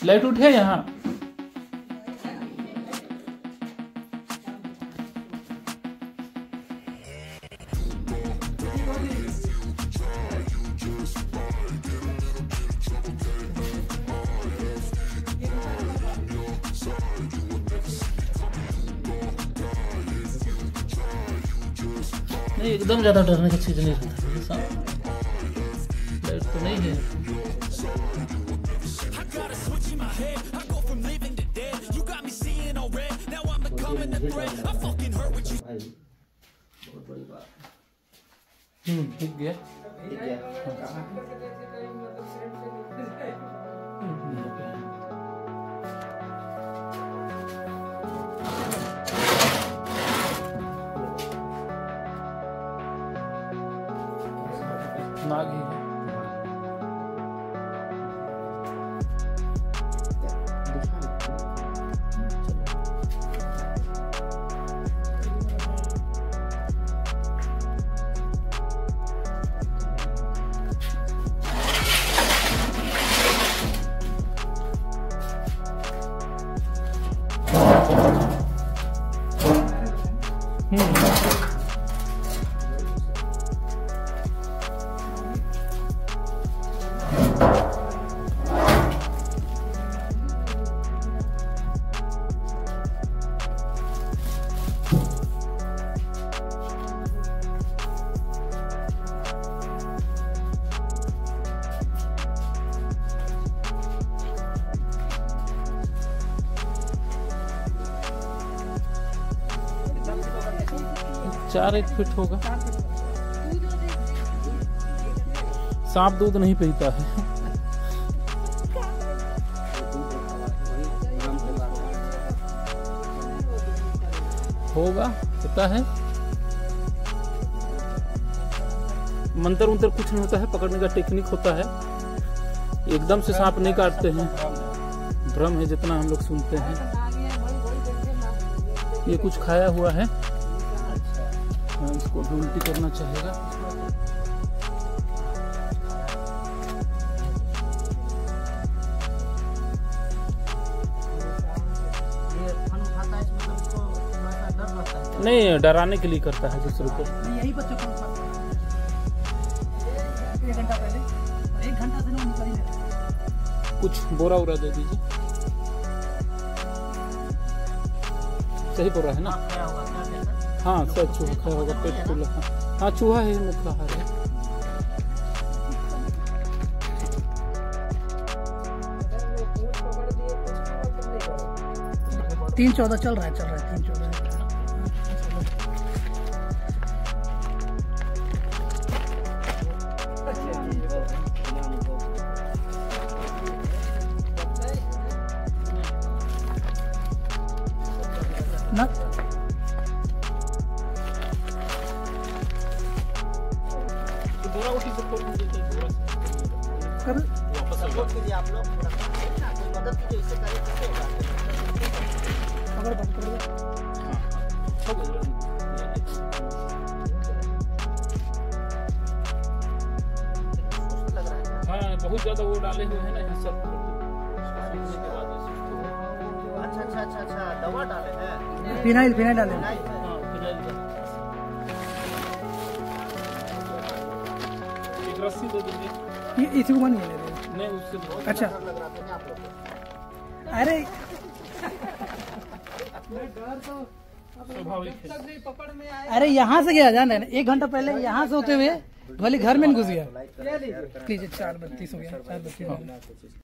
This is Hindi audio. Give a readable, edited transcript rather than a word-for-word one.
लाइट उठे यहाँ। नहीं, एकदम ज्यादा डरने की चीज नहीं रहता। लाइट तो नहीं है। ठीक गया। नाग ही है। चार 1 फीट होगा। सांप दूध नहीं पीता है। होगा, पता है। मंत्र उंतर कुछ नहीं होता है, पकड़ने का टेक्निक होता है। एकदम से सांप नहीं काटते हैं, भ्रम है जितना हम लोग सुनते हैं। ये कुछ खाया हुआ है, इसको भी उल्टी करना चाहेगा। नहीं, डराने के लिए करता है दूसरे को। यही बच्चों को 1 घंटा पहले, 1 घंटा से नहीं निकल रहा। कुछ बोरा उरा दे दीजिए। सही बोरा है ना? हाँ, सच चूहा खाया होगा, पेट फूला। हाँ, चूहा है, मुख रहा है। तीन 14 चल रहा है 3-14। ना बोरा उठी से खोल दीजिए। कर वापस कीजिए आप लोग, मदद कीजिए, इससे कार्य कैसे होगा? अगर पकड़ लिया लग रहा है। हाँ, बहुत ज्यादा वो डाले हुए हैं ना यहाँ सब। अच्छा, दवा डाले हैं। फिनाइल डाले। हाँ, फिनाइल का। एक रस्सी दे दीजिए। ये इसी को बन गया नहीं, उससे अच्छा। लग रहा था आप लोग को। अरे स्वाभाविक है। अरे यहाँ से गया जाना है, 1 घंटा पहले यहाँ से होते हुए भले घर में घुस गया। लीजिए 4:32 हो गया, 4:32।